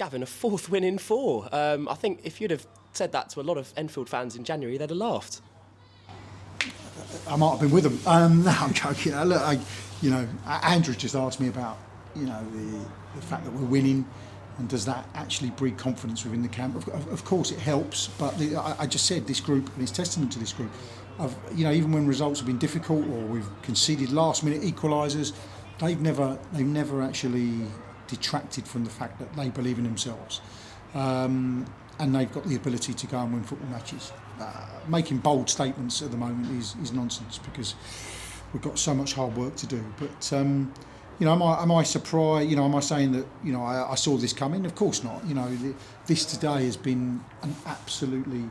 Gavin, a fourth win in four. I think if you'd have said that to a lot of Enfield fans in January, they'd have laughed. I might have been with them. No, I'm joking. Look, Andrew just asked me about, the fact that we're winning, and does that actually breed confidence within the camp? Of course, it helps. But I just said this group, and it's testament to this group. Even when results have been difficult or we've conceded last-minute equalisers, they've never actually detracted from the fact that they believe in themselves, and they've got the ability to go and win football matches. Making bold statements at the moment is nonsense, because we've got so much hard work to do. But am I surprised? Am I saying that I saw this coming? Of course not. This today has been an absolutely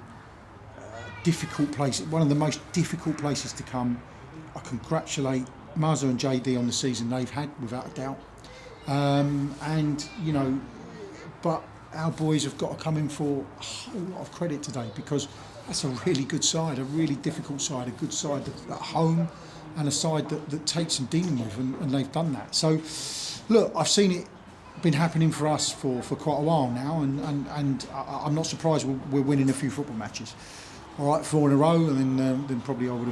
difficult place. One of the most difficult places to come. I congratulate Mazza and JD on the season they've had, without a doubt. But our boys have got to come in for a whole lot of credit today, because that's a really good side, a really difficult side, a good side at home, and a side that takes some dealing with, and they've done that. So, look, I've seen it been happening for us for quite a while now, and I'm not surprised we're winning a few football matches. All right, 4 in a row, and then probably I would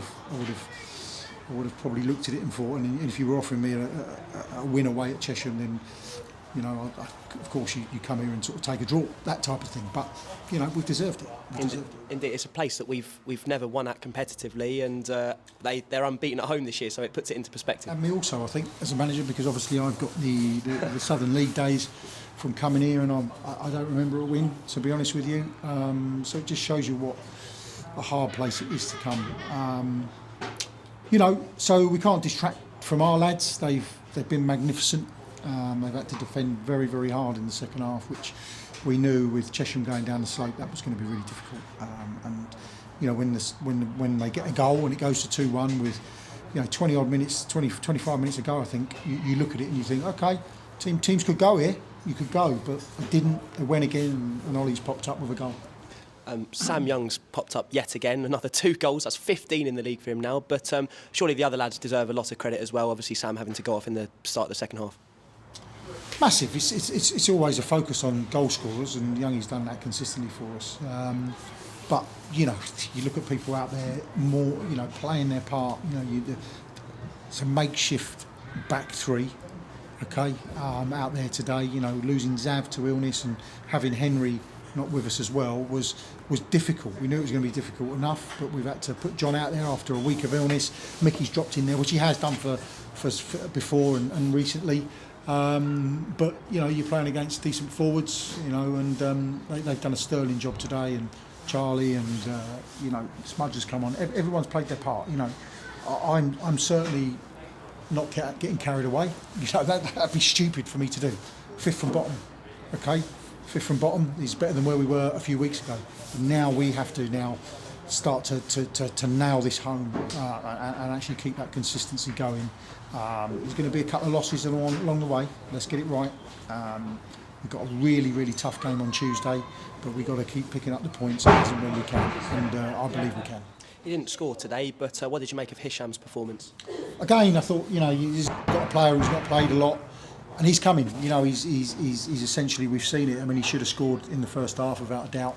have probably looked at it and thought, and if you were offering me a win away at Chesham, then of course you come here and sort of take a draw, that type of thing. But we've deserved it. Indeed, it's a place that we've never won at competitively, and they're unbeaten at home this year, so it puts it into perspective. And me also, I think, as a manager, because obviously I've got the Southern League days from coming here, and I don't remember a win, to be honest with you. So it just shows you what a hard place it is to come. So we can't distract from our lads. They've been magnificent. They've had to defend very, very hard in the second half, which we knew with Chesham going down the slope that was going to be really difficult. When they get a goal and it goes to 2-1 with 20-odd minutes, 25 minutes to go, I think you look at it and you think, okay, teams could go here. You could go, but it didn't. It went again, and Ollie's popped up with a goal. Sam Young's popped up yet again, another 2 goals. That's 15 in the league for him now. But surely the other lads deserve a lot of credit as well. Obviously, Sam having to go off in the start of the second half. Massive. It's always a focus on goal scorers, and Youngie's done that consistently for us. But you look at people out there more, playing their part. It's a makeshift back three. Okay, out there today. Losing Zav to illness and having Henry not with us as well was difficult. We knew it was going to be difficult enough, but we've had to put John out there after a week of illness. Mickey's dropped in there, which he has done for before and recently. But you're playing against decent forwards, and they've done a sterling job today. And Charlie and Smudge has come on. Everyone's played their part. I'm certainly not getting carried away. That'd be stupid for me to do. 5th from bottom, okay. 5th from bottom is better than where we were a few weeks ago. Now we have to start to nail this home and actually keep that consistency going. There's going to be a couple of losses along the way. Let's get it right. We've got a really, really tough game on Tuesday, but we've got to keep picking up the points as and when we can, and I believe we can. He didn't score today, but what did you make of Hisham's performance? Again, I thought he's got a player who's not played a lot. And he's coming, he's essentially, we've seen it. I mean, he should have scored in the first half without a doubt,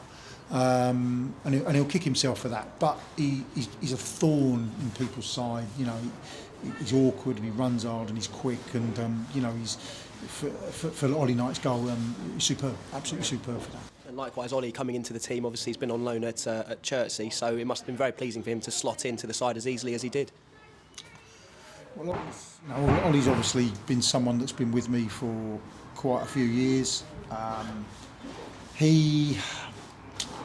and he'll kick himself for that. But he's a thorn in people's side. He's awkward and he runs hard and he's quick, and he's for Ollie Knight's goal, he's superb, absolutely superb for that. And likewise, Ollie coming into the team. Obviously, he's been on loan at Chertsey, so it must have been very pleasing for him to slot into the side as easily as he did. Well, Ollie's obviously been someone that's been with me for quite a few years. He's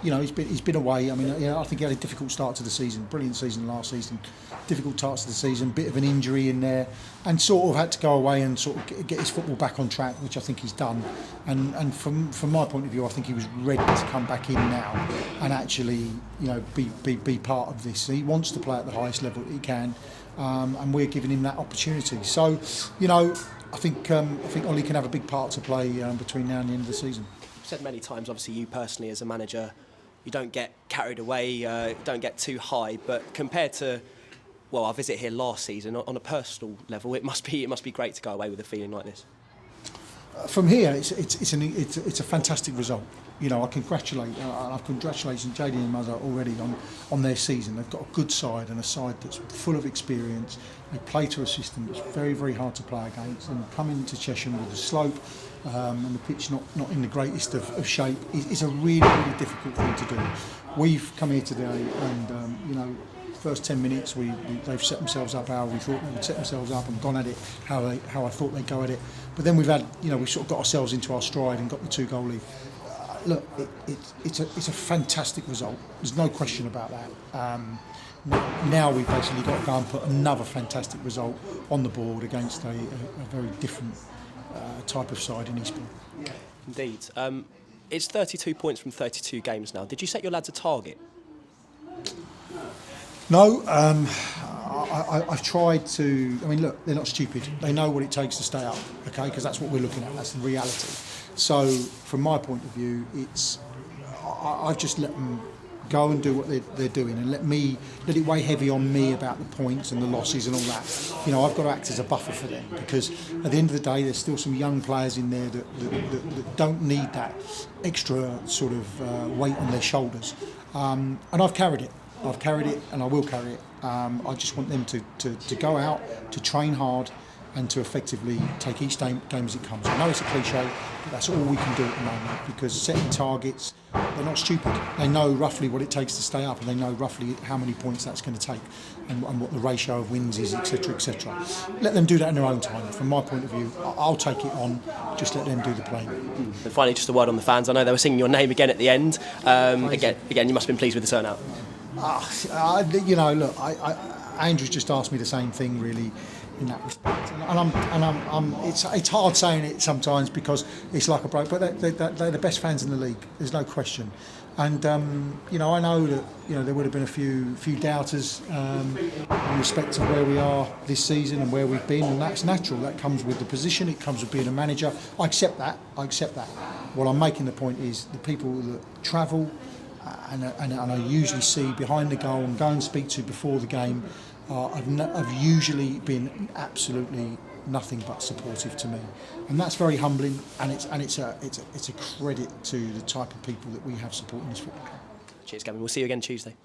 been away. I mean, I think he had a difficult start to the season. Brilliant season last season. Difficult starts to the season. Bit of an injury in there, and sort of had to go away and sort of get his football back on track, which I think he's done. And from my point of view, I think he was ready to come back in now and actually, be part of this. He wants to play at the highest level that he can. And we're giving him that opportunity. So, I think Ollie can have a big part to play between now and the end of the season. You've said many times, obviously, you personally as a manager, you don't get carried away, don't get too high. But compared to, our visit here last season, on a personal level, it must be great to go away with a feeling like this. From here, it's a fantastic result. You know, I congratulate congratulations JD and Muzza already on their season. They've got a good side and a side that's full of experience. They play to a system that's very, very hard to play against. And coming to Chesham with the slope and the pitch not in the greatest of shape is a really, really difficult thing to do. We've come here today and you know, first 10 minutes they've set themselves up how we thought they would set themselves up and gone at it how I thought they'd go at it. But then we've sort of got ourselves into our stride and got the 2-goal lead. Look, it's a fantastic result. There's no question about that. Now we've basically got to go and put another fantastic result on the board against a very different type of side in Eastbourne. Indeed. It's 32 points from 32 games now. Did you set your lads a target? No, I've tried to. I mean, look, they're not stupid. They know what it takes to stay up, okay? Because that's what we're looking at. That's the reality. So, from my point of view, I've just let them go and do what they're doing, and let it weigh heavy on me about the points and the losses and all that. You know, I've got to act as a buffer for them, because at the end of the day, there's still some young players in there that don't need that extra sort of weight on their shoulders, and I've carried it. And I will carry it. I just want them to go out, to train hard, and to effectively take each game as it comes. I know it's a cliche, but that's all we can do at the moment, because setting targets, they're not stupid. They know roughly what it takes to stay up, and they know roughly how many points that's going to take and what the ratio of wins is, etc., etc. Let them do that in their own time. From my point of view, I'll take it on, just let them do the playing. And finally, just a word on the fans. I know they were singing your name again at the end. Again, you must have been pleased with the turnout. You know, look, Andrew's just asked me the same thing, really, in that respect, and it's hard saying it sometimes because it's like a break. But they're the best fans in the league. There's no question, and you know, I know that there would have been a few doubters in respect to where we are this season and where we've been, and that's natural. That comes with the position. It comes with being a manager. I accept that. What I'm making the point is the people that travel. And I usually see behind the goal and go and speak to before the game, I've usually been absolutely nothing but supportive to me, and that's very humbling, and it's a credit to the type of people that we have supporting this football club. Cheers, Gavin. We'll see you again Tuesday.